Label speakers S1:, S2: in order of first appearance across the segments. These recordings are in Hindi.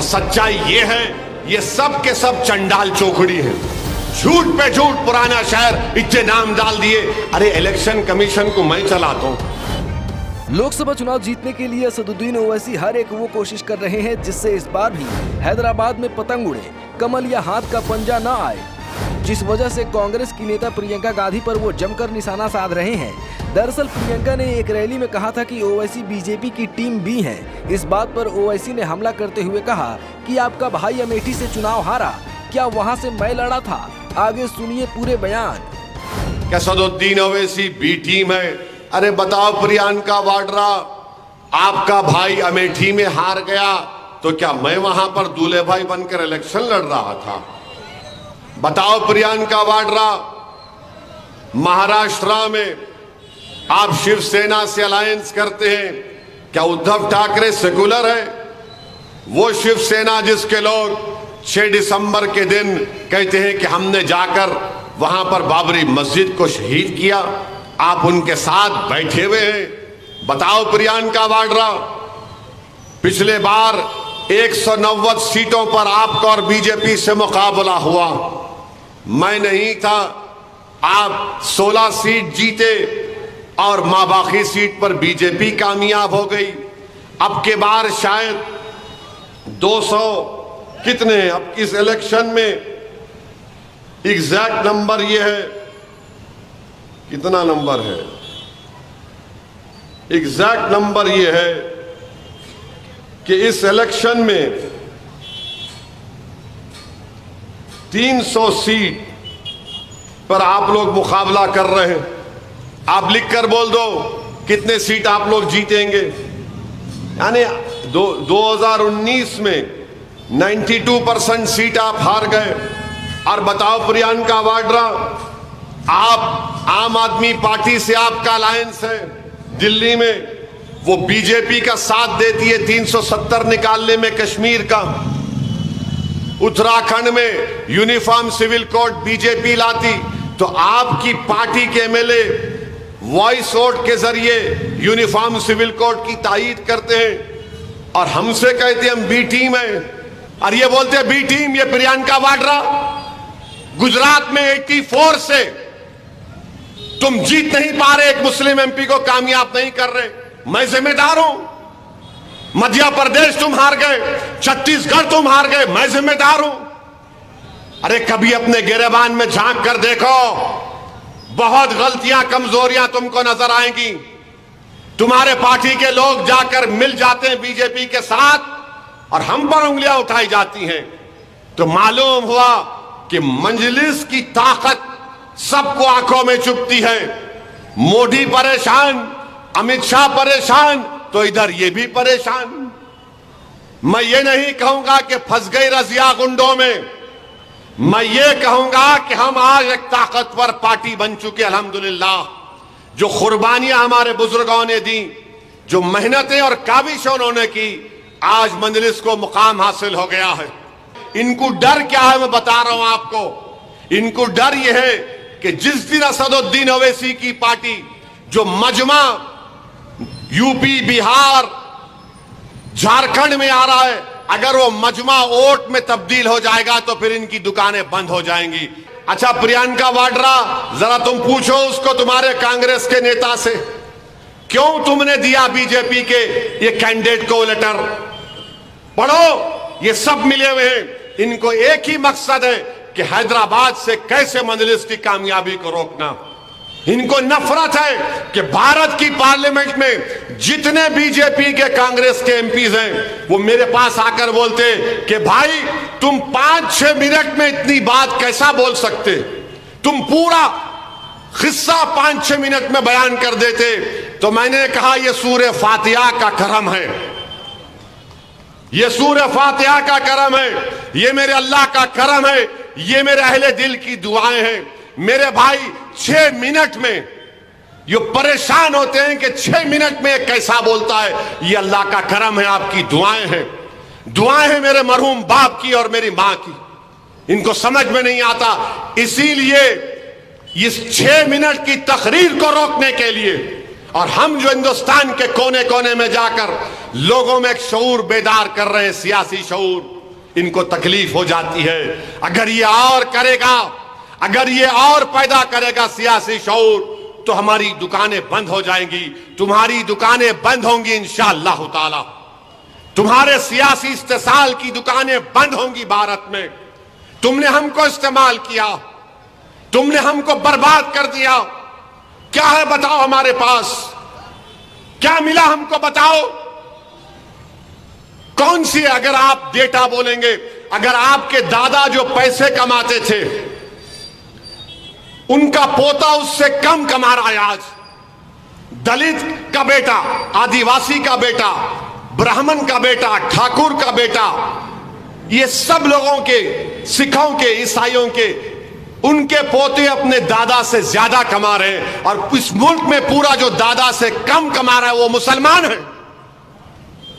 S1: और सच्चाई ये है, ये सब के सब चंडाल चौकड़ी है। झूठ पे झूठ पुराना शहर इतने नाम डाल दिए। अरे इलेक्शन कमीशन को मैं चलाता हूं।
S2: लोकसभा चुनाव जीतने के लिए असदुद्दीन ओवैसी हर एक वो कोशिश कर रहे हैं जिससे इस बार भी हैदराबाद में पतंग उड़े, कमल या हाथ का पंजा न आए, जिस वजह से कांग्रेस की नेता प्रियंका गांधी पर वो जमकर निशाना साध रहे हैं। दरअसल प्रियंका ने एक रैली में कहा था कि ओवैसी बीजेपी की टीम बी है। इस बात पर ओवैसी ने हमला करते हुए कहा कि आपका भाई अमेठी से चुनाव हारा, क्या वहां से मैं लड़ा था? आगे सुनिए पूरे बयान।
S1: क्या असदुद्दीन ओवैसी बी टीम है? अरे बताओ प्रियंका वाड्रा, आपका भाई अमेठी में हार गया तो क्या मैं वहां पर दूल्हे भाई बनकर इलेक्शन लड़ रहा था? बताओ प्रियंका वाड्रा, महाराष्ट्र में आप शिवसेना से अलायंस करते हैं, क्या उद्धव ठाकरे सेकुलर है? वो शिवसेना जिसके लोग 6 दिसंबर के दिन कहते हैं कि हमने जाकर वहां पर बाबरी मस्जिद को शहीद किया, आप उनके साथ बैठे हुए हैं। बताओ प्रियंका वाड्रा, पिछले बार 190 सीटों पर आपका और बीजेपी से मुकाबला हुआ, मैं नहीं था, आप 16 सीट जीते और मां बाकी सीट पर बीजेपी कामयाब हो गई। अब के बार शायद 200 कितने, अब इस इलेक्शन में एग्जैक्ट नंबर ये है, कितना नंबर है, एग्जैक्ट नंबर ये है कि इस इलेक्शन में 300 सीट पर आप लोग मुकाबला कर रहे हैं। आप लिखकर बोल दो कितने सीट आप लोग जीतेंगे। यानी 2019 में 92% सीट आप हार गए। और बताओ प्रियंका वाड्रा, आप आम आदमी पार्टी से आपका अलायंस है दिल्ली में, वो बीजेपी का साथ देती है 370 निकालने में कश्मीर का। उत्तराखंड में यूनिफॉर्म सिविल कोड बीजेपी लाती तो आपकी पार्टी के एमएलए वॉइस वोट के जरिए यूनिफॉर्म सिविल कोड की तायीद करते हैं और हमसे कहते हैं हम बी टीम है। और ये बोलते हैं बी टीम, ये प्रियंका वाड्रा, गुजरात में 84 से तुम जीत नहीं पा रहे, एक मुस्लिम एमपी को कामयाब नहीं कर रहे, मैं जिम्मेदार हूं। मध्य प्रदेश तुम हार गए, छत्तीसगढ़ तुम हार गए, मैं जिम्मेदार हूं। अरे कभी अपने गिरेबान में झांक कर देखो, बहुत गलतियां कमजोरियां तुमको नजर आएंगी। तुम्हारे पार्टी के लोग जाकर मिल जाते हैं बीजेपी के साथ और हम पर उंगलियां उठाई जाती हैं, तो मालूम हुआ कि मंजलिस की ताकत सबको आंखों में चुभती है। मोदी परेशान, अमित शाह परेशान, तो इधर ये भी परेशान। मैं ये नहीं कहूंगा कि फंस गई रजिया गुंडों में, मैं ये कहूंगा कि हम आज एक ताकतवर पार्टी बन चुके अल्हम्दुलिल्लाह। जो कुर्बानियां हमारे बुजुर्गों ने दी, जो मेहनतें और काविशें उन्होंने की, आज मंजलिस को मुकाम हासिल हो गया है। इनको डर क्या है मैं बता रहा हूं आपको। इनको डर यह है कि जिस दिन असदुद्दीन ओवैसी की पार्टी जो मजमा यूपी, बिहार, झारखंड में आ रहा है, अगर वो मजमा वोट में तब्दील हो जाएगा तो फिर इनकी दुकानें बंद हो जाएंगी। अच्छा प्रियंका वाड्रा, जरा तुम पूछो उसको, तुम्हारे कांग्रेस के नेता से, क्यों तुमने दिया बीजेपी के ये कैंडिडेट को लेटर? पढ़ो, ये सब मिले हुए हैं। इनको एक ही मकसद है कि हैदराबाद से कैसे मंजलिस की कामयाबी को रोकना। इनको नफरत है कि भारत की पार्लियामेंट में जितने बीजेपी के कांग्रेस के एमपीज हैं वो मेरे पास आकर बोलते कि भाई तुम 5-6 मिनट में इतनी बात कैसा बोल सकते, तुम पूरा किस्सा 5-6 मिनट में बयान कर देते। तो मैंने कहा यह सूरह फातिहा का करम है, यह सूरह फातिहा का करम है, यह मेरे अल्लाह का करम है, यह मेरे अहले दिल की दुआएं हैं। मेरे भाई 6 मिनट में ये परेशान होते हैं कि 6 मिनट में कैसा बोलता है, ये अल्लाह का करम है, आपकी दुआएं हैं। दुआएं हैं मेरे मरहूम बाप की और मेरी मां की। इनको समझ में नहीं आता, इसीलिए इस 6 मिनट की तकरीर को रोकने के लिए और हम जो हिंदुस्तान के कोने कोने में जाकर लोगों में एक शऊर बेदार कर रहे हैं, सियासी शऊर, इनको तकलीफ हो जाती है। अगर ये और करेगा, अगर ये और पैदा करेगा सियासी शऊर, तो हमारी दुकानें बंद हो जाएंगी, तुम्हारी दुकानें बंद होंगी इंशाअल्लाह ताला। तुम्हारे सियासी इस्तेसाल की दुकानें बंद होंगी भारत में। तुमने हमको इस्तेमाल किया, तुमने हमको बर्बाद कर दिया। क्या है बताओ हमारे पास, क्या मिला हमको बताओ? कौन सी, अगर आप डेटा बोलेंगे, अगर आपके दादा जो पैसे कमाते थे उनका पोता उससे कम कमा रहा है आज, दलित का बेटा, आदिवासी का बेटा, ब्राह्मण का बेटा, ठाकुर का बेटा, ये सब लोगों के, सिखों के, ईसाइयों के, उनके पोते अपने दादा से ज्यादा कमा रहे हैं। और इस मुल्क में पूरा जो दादा से कम कमा रहा है वो मुसलमान है।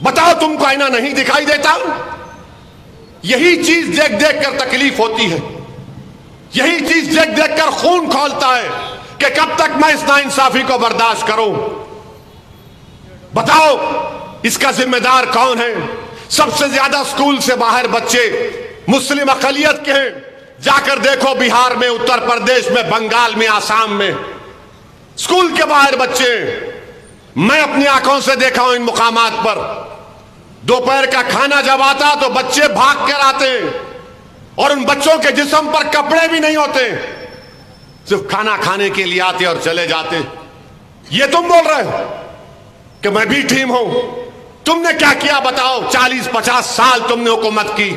S1: बताओ, तुमको आईना नहीं दिखाई देता? यही चीज देख देख कर तकलीफ होती है, यही चीज देख देख कर खून खौलता है कि कब तक मैं इस नाइंसाफी को बर्दाश्त करूं। बताओ, इसका जिम्मेदार कौन है? सबसे ज्यादा स्कूल से बाहर बच्चे मुस्लिम अकलियत के हैं। जाकर देखो बिहार में, उत्तर प्रदेश में, बंगाल में, आसाम में, स्कूल के बाहर बच्चे। मैं अपनी आंखों से देखा हूं इन मुकामात पर। दोपहर का खाना जब आता तो बच्चे भाग कर आते हैं और उन बच्चों के जिस्म पर कपड़े भी नहीं होते, सिर्फ खाना खाने के लिए आते और चले जाते। ये तुम बोल रहे हो कि मैं भी टीम हूं? तुमने क्या किया बताओ? 40-50 साल तुमने हुकूमत की,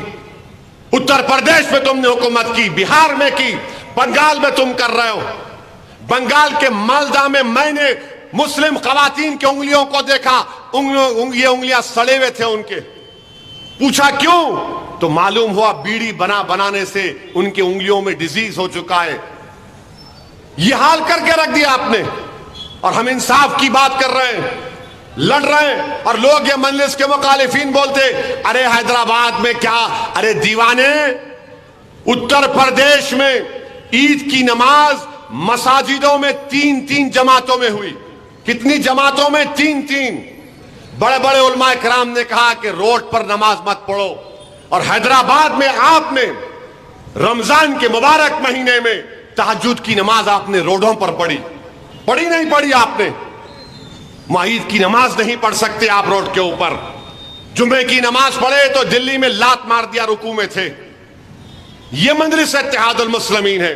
S1: उत्तर प्रदेश में तुमने हुकूमत की, बिहार में की, बंगाल में तुम कर रहे हो। बंगाल के मालदा में मैंने मुस्लिम खवातीन की उंगलियों को देखा, ये उंगलियां सड़े हुए थे उनके। पूछा क्यों? तो मालूम हुआ बीड़ी बनाने से उनकी उंगलियों में डिजीज हो चुका है। यह हाल करके रख दिया आपने, और हम इंसाफ की बात कर रहे हैं, लड़ रहे हैं, और लोग ये मजलिस के मुखालिफिन बोलते, अरे हैदराबाद में क्या, अरे दीवाने, उत्तर प्रदेश में ईद की नमाज मसाजिदों में 3-3 जमातों में हुई। कितनी जमातों में? 3-3। बड़े बड़े उलमा इकराम ने कहा कि रोड पर नमाज मत पढ़ो। और हैदराबाद में आपने रमजान के मुबारक महीने में तहज्जुद की नमाज आपने रोडों पर पढ़ी नहीं पढ़ी आपने? ईद की नमाज नहीं पढ़ सकते आप रोड के ऊपर। जुमे की नमाज पढ़े तो दिल्ली में लात मार दिया रुकू में थे। यह मजलिस इत्तेहादुल मुस्लिमीन है।